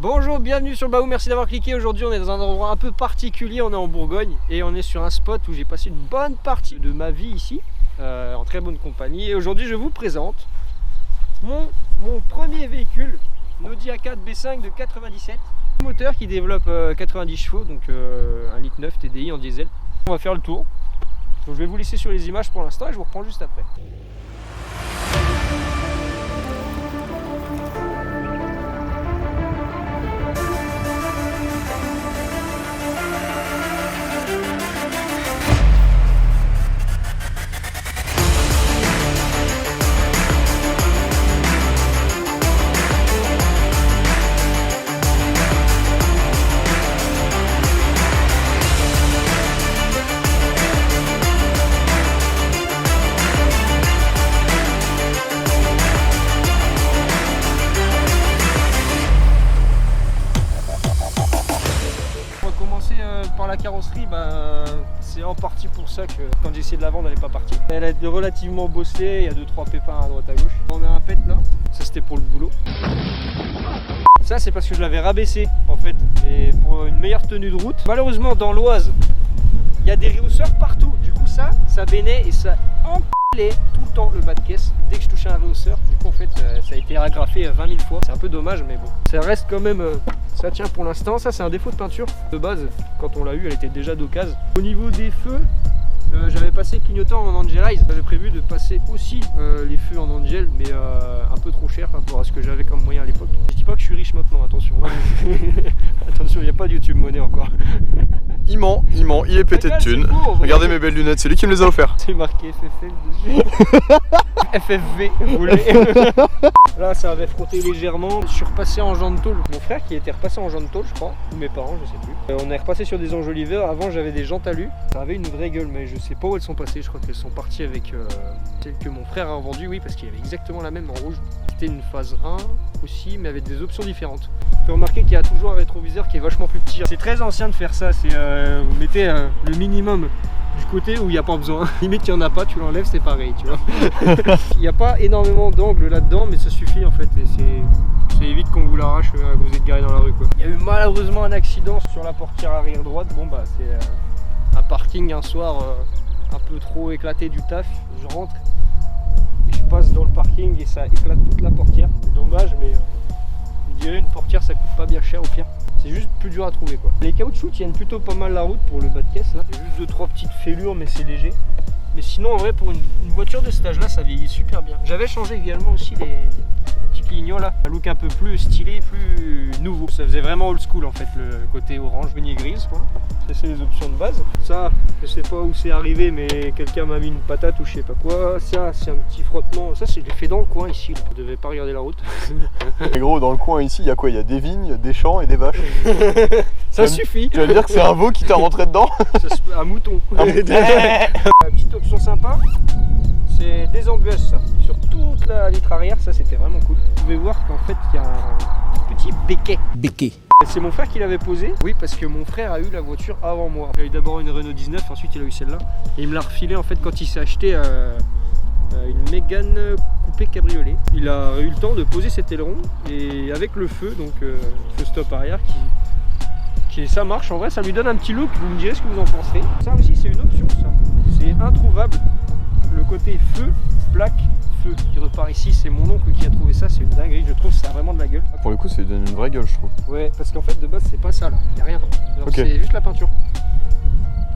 Bonjour, bienvenue sur le Baou, merci d'avoir cliqué. Aujourd'hui on est dans un endroit un peu particulier, on est en Bourgogne et on est sur un spot où j'ai passé une bonne partie de ma vie ici, en très bonne compagnie. Et aujourd'hui je vous présente mon premier véhicule, une Audi A4 B5 de 97. Moteur qui développe 90 chevaux, donc 1,9 litre TDI en diesel. On va faire le tour. Donc, je vais vous laisser sur les images pour l'instant et je vous reprends juste après. Par la carrosserie, c'est en partie pour ça que quand j'ai essayé de la vendre, elle n'est pas partie. Elle est relativement bosselée, il y a 2-3 pépins à droite à gauche. On a un pet là, ça c'était pour le boulot. Ça c'est parce que je l'avais rabaissé en fait, et pour une meilleure tenue de route. Malheureusement dans l'Oise, il y a des réhausseurs partout, du coup ça baignait et ça enculait tout le temps le bas de caisse dès que je touchais un réhausseur. Du coup en fait ça a été agrafé 20 000 fois, c'est un peu dommage mais bon. Ça reste quand même... ça tient pour l'instant. Ça c'est un défaut de peinture. De base, quand on l'a eu, elle était déjà d'occasion. Au niveau des feux, j'avais passé le clignotant en Angelize. J'avais prévu de passer aussi les feux en Angel, mais un peu trop cher par rapport à ce que j'avais comme moyen à l'époque. Je dis pas que je suis riche maintenant, attention. Attention, il n'y a pas de YouTube Money encore. Il ment, il est pété de thunes. Regardez mes belles lunettes, c'est lui qui me les a offertes. C'est marqué FFF dessus. FFV, vous voulez. Là, ça avait frotté légèrement. Je suis repassé en jante tôle. Mon frère qui était repassé en jante tôle, je crois, ou mes parents, je sais plus. On est repassé sur des enjoliveurs. Avant, j'avais des jantes alu. Ça avait une vraie gueule, mais je sais pas où elles sont passées. Je crois qu'elles sont parties avec celle que mon frère a vendue, oui, parce qu'il y avait exactement la même en rouge. C'était une phase 1 aussi, mais avec des options différentes. On peut remarquer qu'il y a toujours un rétroviseur qui est vachement plus petit. C'est très ancien de faire ça. C'est vous mettez le minimum du côté où il n'y a pas besoin. Limite il n'y en a pas, tu l'enlèves, c'est pareil, tu vois. Il n'y a pas énormément d'angle là-dedans, mais ça suffit en fait. Et c'est évite qu'on vous l'arrache que vous êtes garé dans la rue, quoi. Il y a eu malheureusement un accident sur la portière arrière droite. Bon bah c'est un parking un soir un peu trop éclaté du taf. Je rentre et je passe dans le parking et ça éclate toute la portière. C'est dommage, mais je dirais une portière ça coûte pas bien cher au pire. C'est juste plus dur à trouver, quoi. Les caoutchoucs tiennent plutôt pas mal la route pour le bas de caisse là. Il y a juste 2-3 petites fêlures mais c'est léger. Mais sinon en vrai pour une voiture de cet âge là ça vieillit super bien. J'avais changé également aussi les petits clignotants là. Un look un peu plus stylé, plus nouveau. Ça faisait vraiment old school en fait, le côté orange, beignet grise quoi. Ça c'est les options de base. Ça je sais pas où c'est arrivé mais quelqu'un m'a mis une patate ou je sais pas quoi. Ça c'est un petit frottement. Ça c'est fait dans le coin ici là. Je devais pas regarder la route. Mais gros dans le coin ici il y a quoi? Il y a des vignes, des champs et des vaches. Ça suffit. Tu vas me dire que c'est un veau qui t'a rentré dedans? Un mouton. Petite option sympa, c'est des embûches ça. Sur toute la vitre arrière, ça c'était vraiment cool. Vous pouvez voir qu'en fait il y a un petit béquet. C'est mon frère qui l'avait posé. Oui, parce que mon frère a eu la voiture avant moi. Il a eu d'abord une Renault 19, ensuite il a eu celle-là. Et il me l'a refilé en fait quand il s'est acheté une Mégane coupé cabriolet. Il a eu le temps de poser cet aileron et avec le feu, donc feu stop arrière qui ça marche. En vrai ça lui donne un petit look, vous me direz ce que vous en penserez. Ça aussi c'est une option ça. C'est introuvable. Le côté feu, plaque, feu qui repart ici, c'est mon oncle qui a trouvé ça, c'est une dinguerie, je trouve ça a vraiment de la gueule. Pour le coup ça lui donne une vraie gueule je trouve. Ouais, parce qu'en fait de base c'est pas ça là, y a rien. Okay. C'est juste la peinture.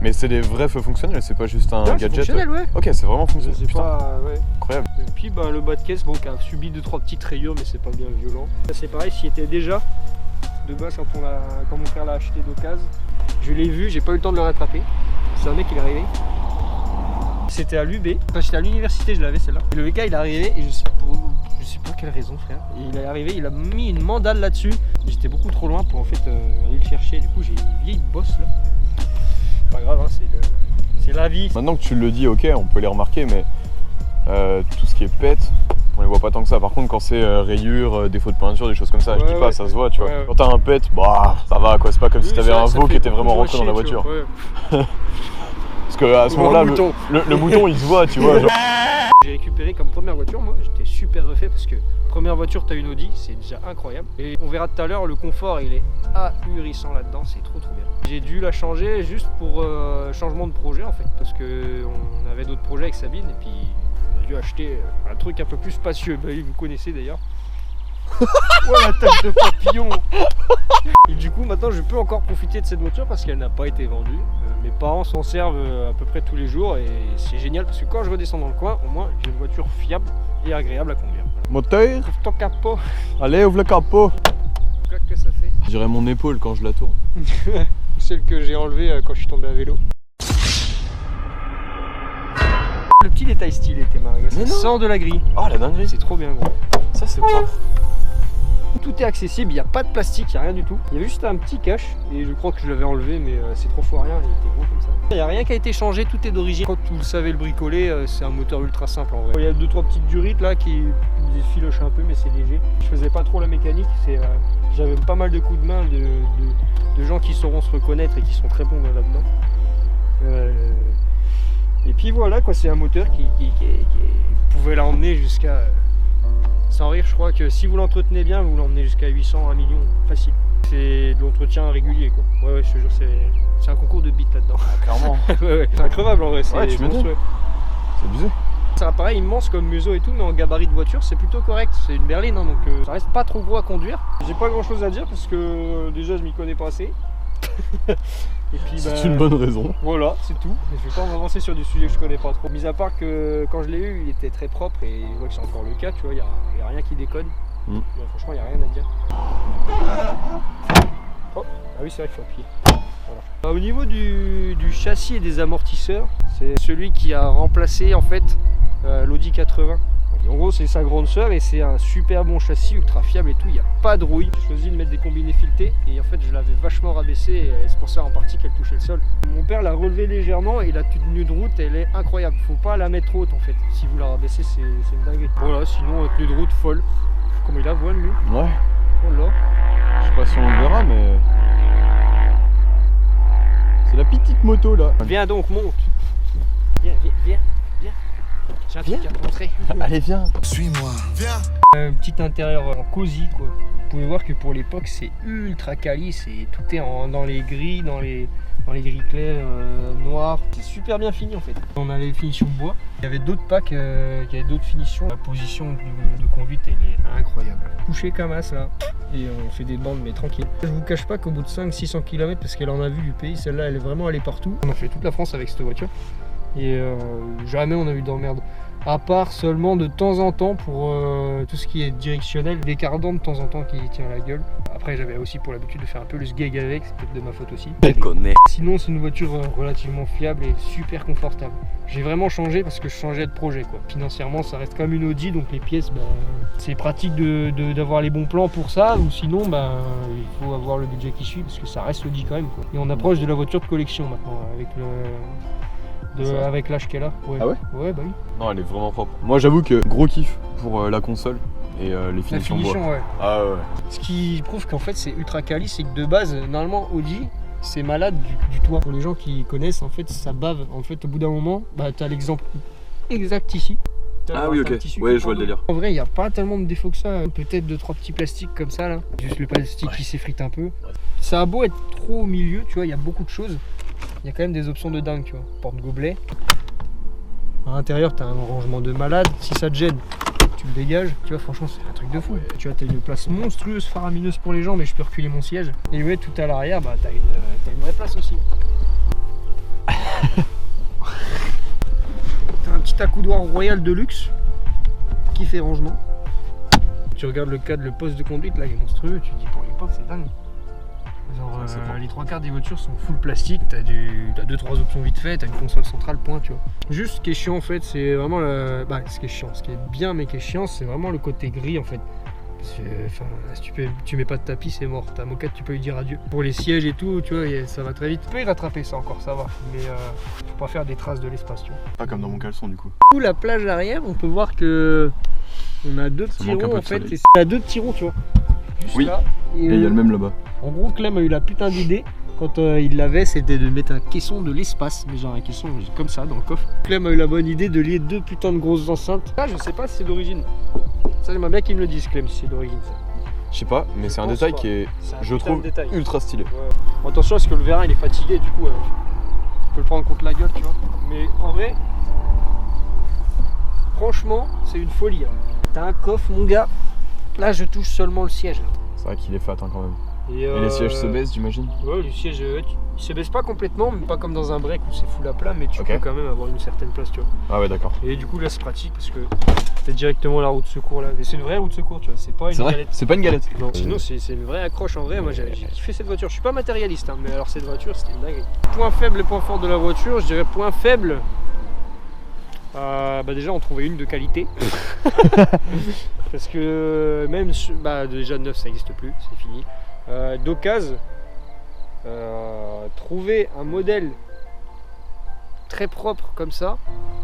Mais c'est des vrais feux fonctionnels, c'est pas juste un gadget. Fonctionnel, ouais. Ok, c'est vraiment fonctionnel. C'est pas, ouais. Incroyable. Et puis le bas de caisse, bon, qui a subi 2-3 petites rayures, mais c'est pas bien violent. Ça c'est pareil, s'il était déjà de base quand mon frère l'a acheté d'occasion. Je l'ai vu, j'ai pas eu le temps de le rattraper. C'est un mec qui est arrivé. C'était à l'UB, enfin j'étais à l'université, je l'avais celle-là. Le gars il est arrivé et je sais pas quelle raison frère. Et il est arrivé, il a mis une mandale là-dessus. J'étais beaucoup trop loin pour en fait aller le chercher. Du coup j'ai une vieille bosse là. Pas grave, hein, c'est la vie. Maintenant que tu le dis, ok, on peut les remarquer, mais tout ce qui est pète, on les voit pas tant que ça. Par contre, quand c'est rayures, défaut de peinture, des choses comme ça, je dis pas, ça se voit, tu vois. Ouais. Quand t'as un pet, bah ça va quoi, c'est pas comme si t'avais un veau qui était vraiment rentré dans la voiture. Parce que à ce moment-là, le mouton il se voit, tu vois. Genre... J'ai récupéré comme première voiture, moi j'étais super refait parce que première voiture t'as une Audi, c'est déjà incroyable. Et on verra tout à l'heure, le confort il est ahurissant là-dedans, c'est trop bien. J'ai dû la changer juste pour changement de projet en fait, parce que on avait d'autres projets avec Sabine et puis on a dû acheter un truc un peu plus spacieux. Bah oui, vous connaissez d'ailleurs. Oh la tête de papillon. Et du coup maintenant je peux encore profiter de cette voiture parce qu'elle n'a pas été vendue. Mes parents s'en servent à peu près tous les jours et c'est génial parce que quand je redescends dans le coin, au moins j'ai une voiture fiable et agréable à conduire. Moteur. Ouvre ton capot. Allez, ouvre le capot. Regarde que ça fait. Je dirais mon épaule quand je la tourne. Celle que j'ai enlevée quand je suis tombé à vélo. Le petit détail stylé tes marins, ça sort de la grille. Oh la dinguerie. C'est trop bien gros. Ça c'est propre. Tout est accessible, il n'y a pas de plastique, il n'y a rien du tout. Il y avait juste un petit cache et je crois que je l'avais enlevé mais c'est 3 fois rien, il était gros comme ça. Il n'y a rien qui a été changé, tout est d'origine. Quand vous savez le bricoler, c'est un moteur ultra simple en vrai. Il y a 2-3 petites durites là qui filochent un peu mais c'est léger. Je faisais pas trop la mécanique, j'avais pas mal de coups de main de gens qui sauront se reconnaître et qui sont très bons là-dedans. Et puis voilà quoi, c'est un moteur qui pouvait l'emmener jusqu'à... Sans rire, je crois que si vous l'entretenez bien, vous l'emmenez jusqu'à 800, 1 million, facile. C'est de l'entretien régulier quoi. Ouais, je te jure, c'est un concours de bits là-dedans. Ah, clairement. ouais. C'est increvable en vrai, c'est tu monstrueux. C'est abusé. C'est un appareil immense comme museau et tout, mais en gabarit de voiture, c'est plutôt correct. C'est une berline, hein, donc ça reste pas trop gros à conduire. J'ai pas grand-chose à dire parce que déjà, je m'y connais pas assez. Et puis, c'est une bonne raison. Voilà, c'est tout. Je vais pas m'avancer sur des sujets que je connais pas trop. Mis à part que quand je l'ai eu, il était très propre et je vois que c'est encore le cas, tu vois, il y a rien qui déconne. Ouais, franchement, il n'y a rien à dire. Oh, ah oui, c'est vrai qu'il faut appuyer. Voilà. Au niveau du châssis et des amortisseurs, c'est celui qui a remplacé en fait l'Audi 80. En gros, c'est sa grande sœur et c'est un super bon châssis, ultra fiable et tout, il n'y a pas de rouille. J'ai choisi de mettre des combinés filetés et en fait je l'avais vachement rabaissé et c'est pour ça en partie qu'elle touchait le sol. Mon père l'a relevé légèrement et la tenue de route elle est incroyable. Faut pas la mettre haute en fait, si vous la rabaissez c'est une dinguerie. Voilà, sinon tenue de route folle. Comment il a voile lui? Ouais. Oh là. Je sais pas si on le verra mais... C'est la petite moto là. Viens donc, monte. Viens. J'ai un truc à te montrer. Allez, viens. Suis-moi. Viens. Petit intérieur en cosy quoi. Vous pouvez voir que pour l'époque c'est ultra quali, tout est dans les grilles, dans les grilles claires, noires. C'est super bien fini en fait. On a les finitions bois. Il y avait d'autres packs qui avaient d'autres finitions. La position de conduite elle est incroyable. Couché comme as là. Et on fait des bandes mais tranquille. Je vous cache pas qu'au bout de 500-600 km, parce qu'elle en a vu du pays, celle-là elle est vraiment allée partout. On a fait toute la France avec cette voiture. Et jamais on a eu d'emmerde. À part seulement de temps en temps pour tout ce qui est directionnel, des cardans de temps en temps qui tient la gueule. Après j'avais aussi pour l'habitude de faire un peu le sgeg avec, c'est peut-être de ma faute aussi. Sinon c'est une voiture relativement fiable et super confortable. J'ai vraiment changé parce que je changeais de projet quoi. Financièrement ça reste comme une Audi donc les pièces c'est pratique d'avoir les bons plans pour ça ou sinon il faut avoir le budget qui suit parce que ça reste Audi quand même quoi. Et on approche de la voiture de collection maintenant avec avec l'âge qu'elle a. Ouais. Ah ouais? Ouais bah oui. Non elle est vraiment propre. Moi j'avoue que gros kiff pour la console et les finitions bois. Ouais. Ah ouais. Ce qui prouve qu'en fait c'est ultra quali, c'est que de base normalement Audi c'est malade du toit. Pour les gens qui connaissent en fait ça bave. En fait au bout d'un moment t'as l'exemple exact ici. Ah oui ok, ouais je vois le délire. En vrai il n'y a pas tellement de défauts que ça, peut-être 2-3 petits plastiques comme ça là. Juste le plastique qui s'effrite un peu. Ça a beau être trop au milieu, tu vois, il y a beaucoup de choses. Il y a quand même des options de dingue, tu vois. Porte-gobelet. À l'intérieur, tu as un rangement de malade. Si ça te gêne, tu le dégages. Tu vois, franchement, c'est un truc de fou. Tu vois, tu as une place monstrueuse, faramineuse pour les gens, mais je peux reculer mon siège. Et ouais, tout à l'arrière, tu as une vraie place aussi. Tu as un petit accoudoir royal de luxe qui fait rangement. Tu regardes le cadre, le poste de conduite, là, il est monstrueux. Tu te dis, pour l'époque, c'est dingue. Genre, les 3/4 des voitures sont full plastique, t'as 2-3 options vite fait, t'as une console centrale, point, tu vois. Juste ce qui est chiant en fait, c'est vraiment ce qui est bien mais qui est chiant, c'est vraiment le côté gris en fait. Parce que, si tu mets pas de tapis, c'est mort. Ta moquette, tu peux lui dire adieu. Pour les sièges et tout, tu vois, ça va très vite. Tu peux y rattraper ça encore, ça va. Mais faut pas faire des traces de l'espace, tu vois. Pas comme dans mon caleçon du coup. La plage arrière, on peut voir que on a deux petits ronds en fait. Il y a deux petits ronds, tu vois. Juste oui. Là, et il y a le même là-bas. En gros, Clem a eu la putain d'idée quand il l'avait, c'était de mettre un caisson de l'espace, mais genre un caisson comme ça dans le coffre. Clem a eu la bonne idée de lier 2 putains de grosses enceintes. Ah, je sais pas si c'est d'origine. Ça, j'aimerais bien qu'ils me le disent, Clem, si c'est d'origine ça. Je sais pas, mais c'est un détail qui est, je trouve, ultra stylé. Ouais. Attention parce que le vérin il est fatigué, du coup, tu peux le prendre contre la gueule, tu vois. Mais en vrai, franchement, c'est une folie. Hein. T'as un coffre, mon gars. Là, je touche seulement le siège. C'est vrai qu'il est fat hein, quand même. Et les sièges se baissent, j'imagine? Ouais, les sièges, ils se baissent pas complètement, mais pas comme dans un break où c'est full à plat, mais tu peux quand même avoir une certaine place, tu vois. Ah ouais, d'accord. Et du coup, là, c'est pratique parce que t'as directement la roue de secours là. Et c'est une vraie roue de secours, tu vois. C'est pas une galette. C'est pas une galette. Non, sinon, c'est une vraie accroche en vrai. Moi, j'ai kiffé cette voiture. Je suis pas matérialiste, hein, mais alors cette voiture, c'était une dinguerie. Point faible et point fort de la voiture, je dirais point faible. Bah déjà, on trouvait une de qualité. Parce que même déjà neuf ça n'existe plus, c'est fini. D'occasion, trouver un modèle très propre comme ça,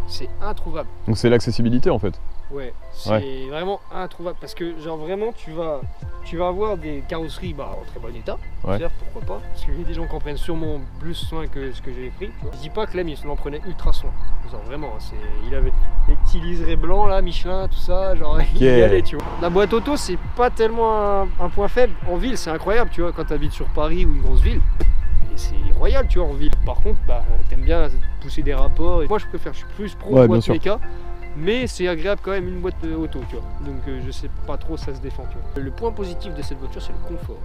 c'est introuvable. Donc c'est l'accessibilité en fait. Ouais, c'est vraiment introuvable parce que genre vraiment tu vas avoir des carrosseries en très bon état, certes, pourquoi pas, parce qu'il y a des gens qui en prennent sûrement plus soin que ce que j'ai pris. Tu vois. Je dis pas que Clem il s'en prenait ultra soin, genre vraiment, il avait les petits liserés blancs là, Michelin, tout ça, genre il y allait, tu vois. La boîte auto c'est pas tellement un point faible, en ville c'est incroyable, tu vois, quand tu habites sur Paris ou une grosse ville. C'est royal, tu vois, en ville. Par contre, t'aimes bien pousser des rapports. Et moi, je préfère, je suis plus pro boîte méca, mais c'est agréable quand même une boîte auto, tu vois. Donc, je sais pas trop, ça se défend, tu vois. Le point positif de cette voiture, c'est le confort.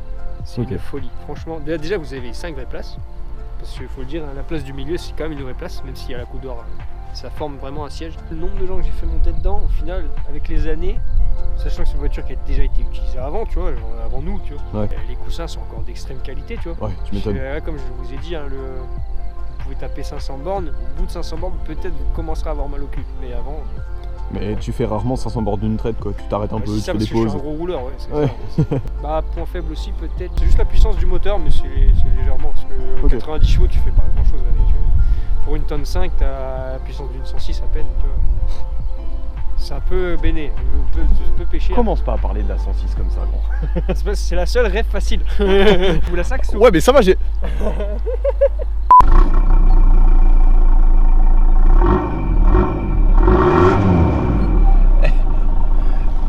C'est une folie, franchement. Déjà, vous avez 5 vraies places, parce qu'il faut le dire, la place du milieu, c'est quand même une vraie place, même s'il y a la coudoir, ça forme vraiment un siège. Le nombre de gens que j'ai fait monter dedans, au final, avec les années, sachant que c'est une voiture qui a déjà été utilisée avant, tu vois, genre avant nous, tu vois. Les coussins sont encore d'extrême qualité, tu vois. Ouais, tu m'étonnes. Comme je vous ai dit, hein, vous pouvez taper 500 bornes, au bout de 500 bornes, peut-être vous commencerez à avoir mal au cul, mais avant... Mais tu fais rarement 500 bornes d'une traite, quoi. Tu t'arrêtes un peu, tu fais des pauses. Je suis un gros rouleur, c'est ça. Point faible aussi, peut-être. C'est juste la puissance du moteur, mais c'est légèrement, parce que 90 chevaux, tu fais pas grand-chose avec, tu vois. Pour une tonne 5, t'as la puissance d'une 106 à peine, tu vois. C'est un peu béné, tu peux pêcher. Commence pas à parler de la 106 comme ça, gros. C'est la seule rêve facile. Ou la saxo. Ouais, mais ça va, j'ai...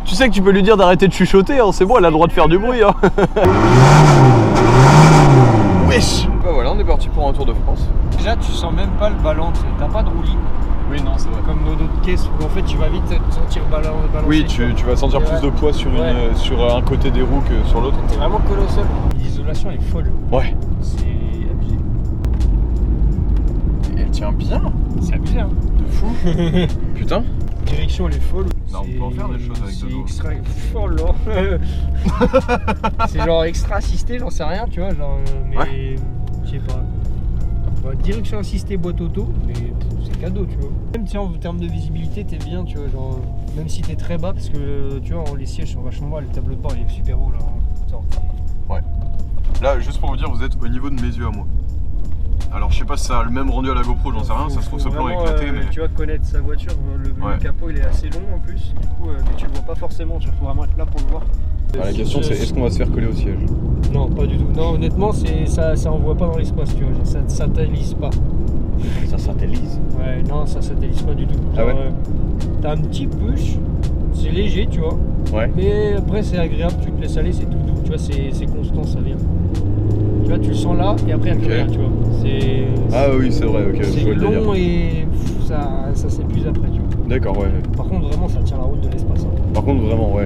Tu sais que tu peux lui dire d'arrêter de chuchoter, hein, c'est bon, elle a le droit de faire du bruit. Hein. Wesh. Bah voilà, on est parti pour un tour de France. Déjà, tu sens même pas le ballon, t'as pas de roulis. Oui, non, c'est vrai. Comme nos d'autres caisses où en fait tu vas vite te sentir balancer. Oui, tu vas sentir plus de poids sur, sur un côté des roues que sur l'autre. T'es vraiment colossal. L'isolation elle est folle. Ouais. C'est abusé. Et elle tient bien. C'est abusé, hein. De fou. Putain. La direction elle est folle. Non, on peut en faire des choses avec de l'eau. C'est extra folle là. C'est genre extra assisté, j'en sais rien, tu vois, genre mais je sais pas. Direction assistée boîte auto, mais c'est cadeau, tu vois. Même en termes de visibilité, t'es bien, tu vois, genre même si t'es très bas, parce que tu vois, les sièges sont vachement bas, le tableau de bord il est super haut là. Genre. Ouais. Là, juste pour vous dire, vous êtes au niveau de mes yeux à moi. Alors, je sais pas si ça a le même rendu à la GoPro, j'en sais rien, ça se trouve ce plan est éclaté, mais... Tu vas connaître sa voiture, le capot il est assez long en plus, du coup, mais tu le vois pas forcément, tu vas vraiment être là pour le voir. La question c'est est-ce qu'on va se faire coller au siège? Non, pas du tout. Non, honnêtement, ça envoie pas dans l'espace, tu vois. Ça satellise pas. Ça satellise? Ouais, non, ça satellise pas du tout. Ah ouais? T'as un petit push, c'est léger, tu vois. Ouais. Mais après, c'est agréable, tu te laisses aller, c'est tout doux. Tu vois, c'est constant, ça vient. Tu vois, tu le sens là, et après, il n'y a plus rien, tu vois. Ah oui, c'est vrai, ok. C'est long et ça s'épuise après, tu vois. D'accord, ouais. Par contre, vraiment, ça tient la route de l'espace. Hein. Par contre, vraiment, ouais.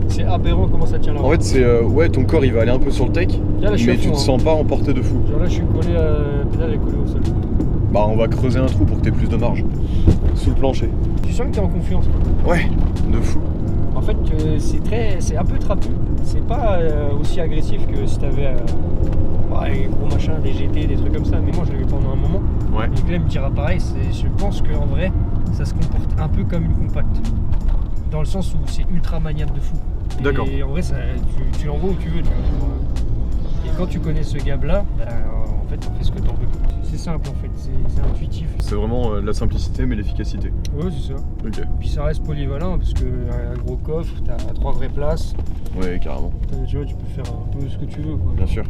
C'est aberrant comment ça tient la route. En fait, c'est ton corps il va aller un peu sur le tech, là, mais tu te sens pas emporté de fou. Genre là, je suis collé, la pédale est collée au sol. Bah, on va creuser un trou pour que tu aies plus de marge sous le plancher. Tu sens que tu es en confiance. Ouais, de fou. En fait, c'est un peu trapu. C'est pas aussi agressif que si t'avais des gros machins, des GT, des trucs comme ça. Mais moi, je l'ai vu pendant un moment. Ouais. Et Clem me dira pareil. Je pense qu'en vrai, ça se comporte un peu comme une compacte. Dans le sens où c'est ultra maniable de fou. D'accord. Et en vrai, tu l'envoies où tu veux. Tu vois. Et quand tu connais ce gab-là, en fait, tu fais ce que t'en veux. C'est simple en fait, c'est intuitif. C'est vraiment la simplicité mais l'efficacité. Ouais, c'est ça. Ok. Puis ça reste polyvalent parce que un gros coffre, t'as 3 vraies places. Ouais, carrément. Tu vois, tu peux faire un peu ce que tu veux, quoi. Bien sûr.